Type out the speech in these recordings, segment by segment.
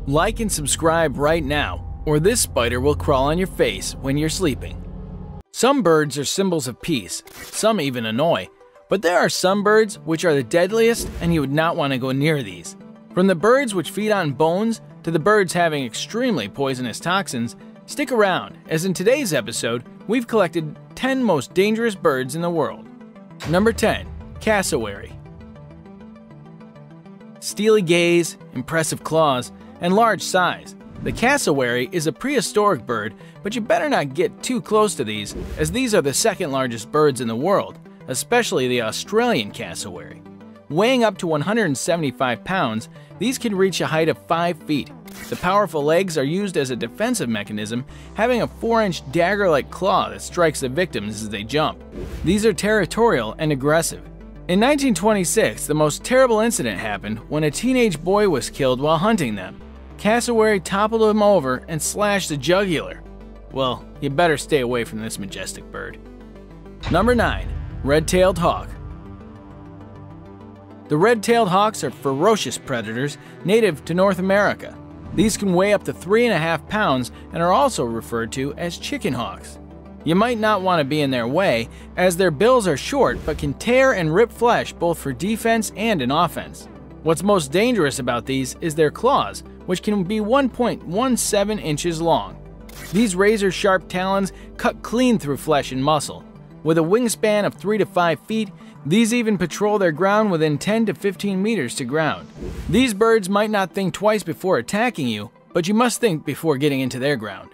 Like and subscribe right now, or this spider will crawl on your face when you're sleeping. Some birds are symbols of peace, some even annoy, but there are some birds which are the deadliest and you would not want to go near these. From the birds which feed on bones to the birds having extremely poisonous toxins, stick around, as in today's episode, we've collected 10 most dangerous birds in the world. Number 10. Cassowary. Steely gaze, impressive claws, and large size. The cassowary is a prehistoric bird, but you better not get too close to these, as these are the second largest birds in the world, especially the Australian cassowary. Weighing up to 175 pounds, these can reach a height of 5 feet. The powerful legs are used as a defensive mechanism, having a 4-inch dagger-like claw that strikes the victims as they jump. These are territorial and aggressive. In 1926, the most terrible incident happened when a teenage boy was killed while hunting them. Cassowary toppled him over and slashed the jugular. Well, you better stay away from this majestic bird. Number 9. Red-tailed hawk. The red-tailed hawks are ferocious predators native to North America. These can weigh up to 3.5 pounds and are also referred to as chicken hawks. You might not want to be in their way, as their bills are short but can tear and rip flesh both for defense and in offense. What's most dangerous about these is their claws, which can be 1.17 inches long. These razor-sharp talons cut clean through flesh and muscle. With a wingspan of 3 to 5 feet, these even patrol their ground within 10 to 15 meters to ground. These birds might not think twice before attacking you, but you must think before getting into their ground.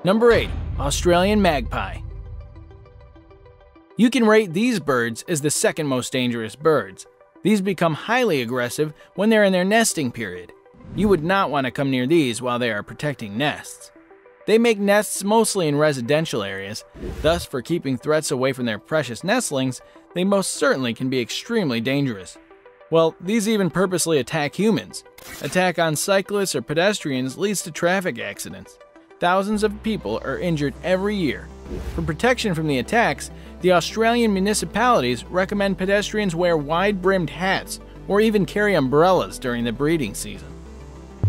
Number 8. Australian magpie. You can rate these birds as the second most dangerous birds. These become highly aggressive when they're in their nesting period. You would not want to come near these while they are protecting nests. They make nests mostly in residential areas, thus for keeping threats away from their precious nestlings, they most certainly can be extremely dangerous. Well, these even purposely attack humans. Attack on cyclists or pedestrians leads to traffic accidents. Thousands of people are injured every year. For protection from the attacks, the Australian municipalities recommend pedestrians wear wide-brimmed hats or even carry umbrellas during the breeding season.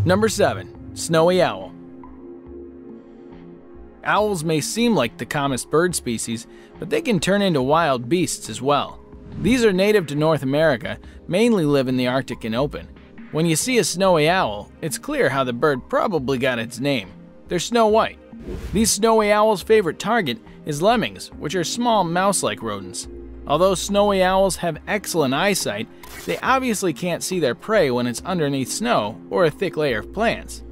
Number 7. Snowy owl. Owls may seem like the commonest bird species, but they can turn into wild beasts as well. These are native to North America, mainly live in the Arctic and open. When you see a snowy owl, it's clear how the bird probably got its name. They're snow white. These snowy owls' favorite target is lemmings, which are small mouse-like rodents. Although snowy owls have excellent eyesight, they obviously can't see their prey when it's underneath snow or a thick layer of plants.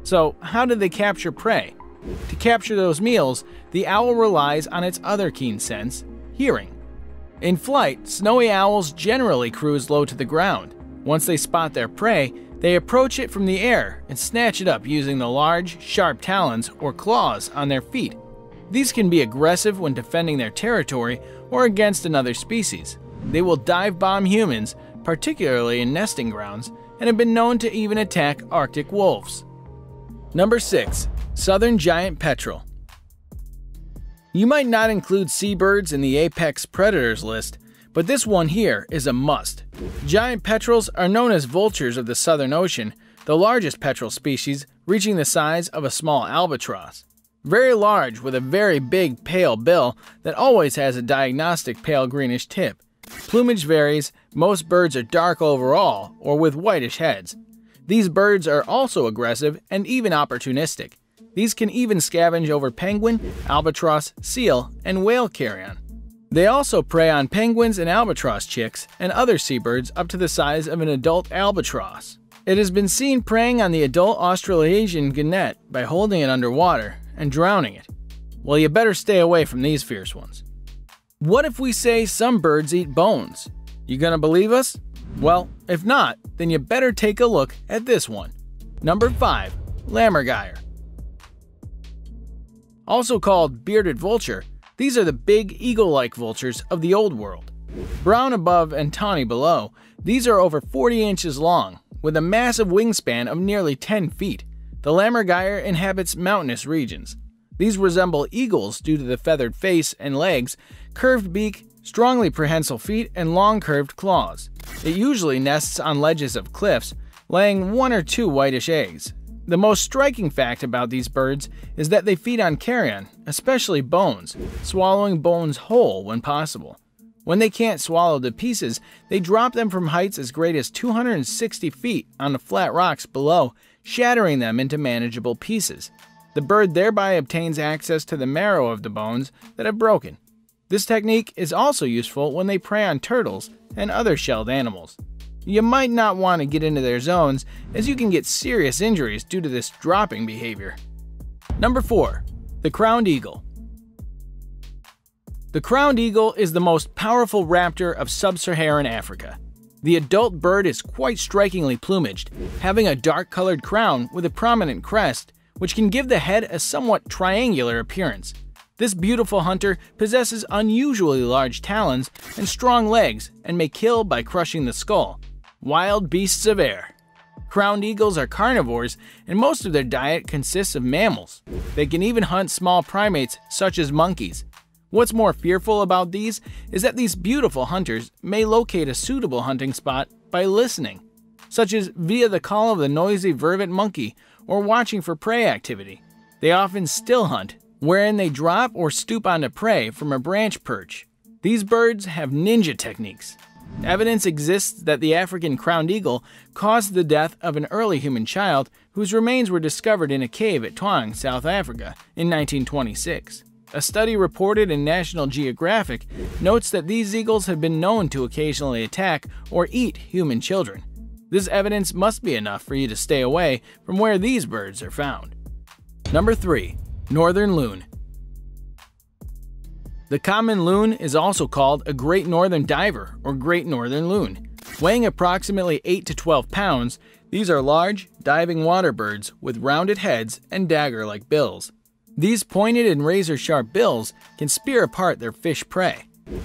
So how do they capture prey? To capture those meals, the owl relies on its other keen sense, hearing. In flight, snowy owls generally cruise low to the ground. Once they spot their prey, they approach it from the air and snatch it up using the large, sharp talons or claws on their feet. These can be aggressive when defending their territory or against another species. They will dive bomb humans, particularly in nesting grounds, and have been known to even attack Arctic wolves. Number 6. Southern giant petrel. You might not include seabirds in the apex predators list, but this one here is a must. Giant petrels are known as vultures of the Southern Ocean, the largest petrel species reaching the size of a small albatross. Very large with a very big pale bill that always has a diagnostic pale greenish tip. Plumage varies, most birds are dark overall or with whitish heads. These birds are also aggressive and even opportunistic. These can even scavenge over penguin, albatross, seal, and whale carrion. They also prey on penguins and albatross chicks and other seabirds up to the size of an adult albatross. It has been seen preying on the adult Australasian gannet by holding it underwater and drowning it. Well, you better stay away from these fierce ones. What if we say some birds eat bones? You gonna believe us? Well, if not, then you better take a look at this one. Number 5. Lammergeier. Also called bearded vulture, these are the big eagle-like vultures of the Old World. Brown above and tawny below, these are over 40 inches long, with a massive wingspan of nearly 10 feet. The Lammergeier inhabits mountainous regions. These resemble eagles due to the feathered face and legs, curved beak, strongly prehensile feet, and long curved claws. It usually nests on ledges of cliffs, laying 1 or 2 whitish eggs. The most striking fact about these birds is that they feed on carrion, especially bones, swallowing bones whole when possible. When they can't swallow the pieces, they drop them from heights as great as 260 feet on the flat rocks below, shattering them into manageable pieces. The bird thereby obtains access to the marrow of the bones that have broken. This technique is also useful when they prey on turtles and other shelled animals. You might not want to get into their zones, as you can get serious injuries due to this dropping behavior. Number 4. The Crowned Eagle. The crowned eagle is the most powerful raptor of sub-Saharan Africa. The adult bird is quite strikingly plumaged, having a dark-colored crown with a prominent crest, which can give the head a somewhat triangular appearance. This beautiful hunter possesses unusually large talons and strong legs and may kill by crushing the skull. Wild beasts of air. Crowned eagles are carnivores, and most of their diet consists of mammals. They can even hunt small primates such as monkeys. What's more fearful about these is that these beautiful hunters may locate a suitable hunting spot by listening, such as via the call of the noisy vervet monkey or watching for prey activity. They often still hunt, wherein they drop or stoop onto prey from a branch perch. These birds have ninja techniques. Evidence exists that the African crowned eagle caused the death of an early human child whose remains were discovered in a cave at Tuang, South Africa, in 1926. A study reported in National Geographic notes that these eagles have been known to occasionally attack or eat human children. This evidence must be enough for you to stay away from where these birds are found. Number 3. Northern Loon. The common loon is also called a Great Northern Diver or Great Northern Loon. Weighing approximately 8 to 12 pounds, these are large, diving water birds with rounded heads and dagger-like bills. These pointed and razor-sharp bills can spear apart their fish prey.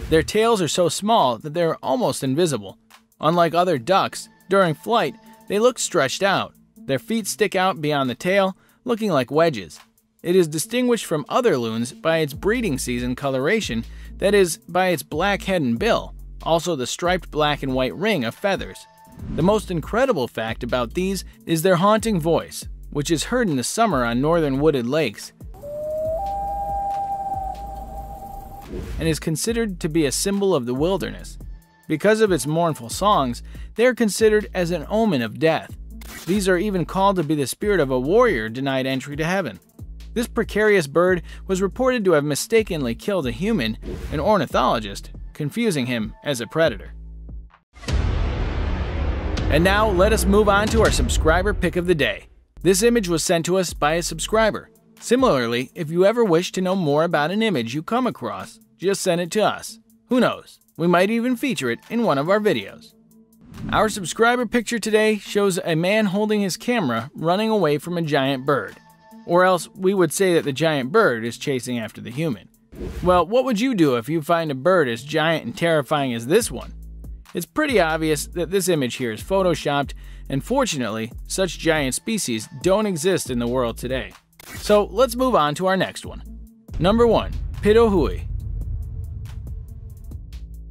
Their tails are so small that they are almost invisible. Unlike other ducks, during flight, they look stretched out. Their feet stick out beyond the tail, looking like wedges. It is distinguished from other loons by its breeding season coloration, that is, by its black head and bill, also the striped black and white ring of feathers. The most incredible fact about these is their haunting voice, which is heard in the summer on northern wooded lakes, and is considered to be a symbol of the wilderness. Because of its mournful songs, they are considered as an omen of death. These are even called to be the spirit of a warrior denied entry to heaven. This precarious bird was reported to have mistakenly killed a human, an ornithologist, confusing him as a predator. And now let us move on to our subscriber pick of the day. This image was sent to us by a subscriber. Similarly, if you ever wish to know more about an image you come across, just send it to us. Who knows, we might even feature it in one of our videos. Our subscriber picture today shows a man holding his camera running away from a giant bird. Or else we would say that the giant bird is chasing after the human. Well, what would you do if you find a bird as giant and terrifying as this one? It's pretty obvious that this image here is photoshopped, and fortunately, such giant species don't exist in the world today. So let's move on to our next one. Number 1. Pitohui.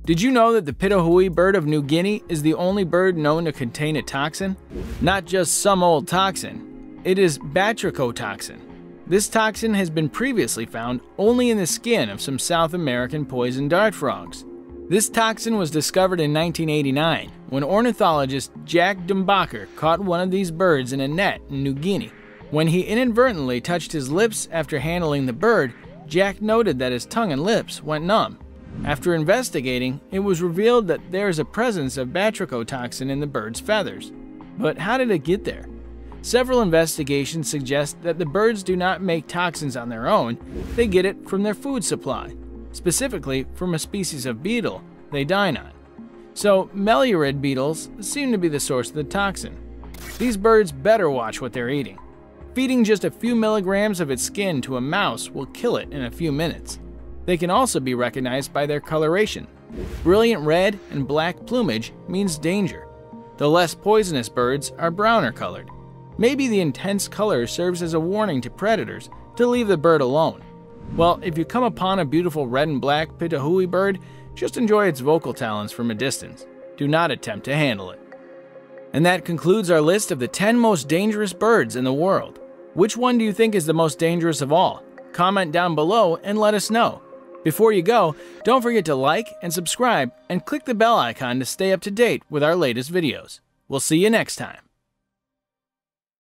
Did you know that the Pitohui bird of New Guinea is the only bird known to contain a toxin? Not just some old toxin. It is batrachotoxin. This toxin has been previously found only in the skin of some South American poison dart frogs. This toxin was discovered in 1989 when ornithologist Jack Dumbacher caught one of these birds in a net in New Guinea. When he inadvertently touched his lips after handling the bird, Jack noted that his tongue and lips went numb. After investigating, it was revealed that there is a presence of batrachotoxin in the bird's feathers. But how did it get there? Several investigations suggest that the birds do not make toxins on their own, they get it from their food supply, specifically from a species of beetle they dine on. So mellurid beetles seem to be the source of the toxin. These birds better watch what they're eating. Feeding just a few milligrams of its skin to a mouse will kill it in a few minutes. They can also be recognized by their coloration. Brilliant red and black plumage means danger. The less poisonous birds are browner colored. Maybe the intense color serves as a warning to predators to leave the bird alone. Well, if you come upon a beautiful red and black Pitohui bird, just enjoy its vocal talents from a distance. Do not attempt to handle it. And that concludes our list of the 10 most dangerous birds in the world. Which one do you think is the most dangerous of all? Comment down below and let us know. Before you go, don't forget to like and subscribe and click the bell icon to stay up to date with our latest videos. We'll see you next time.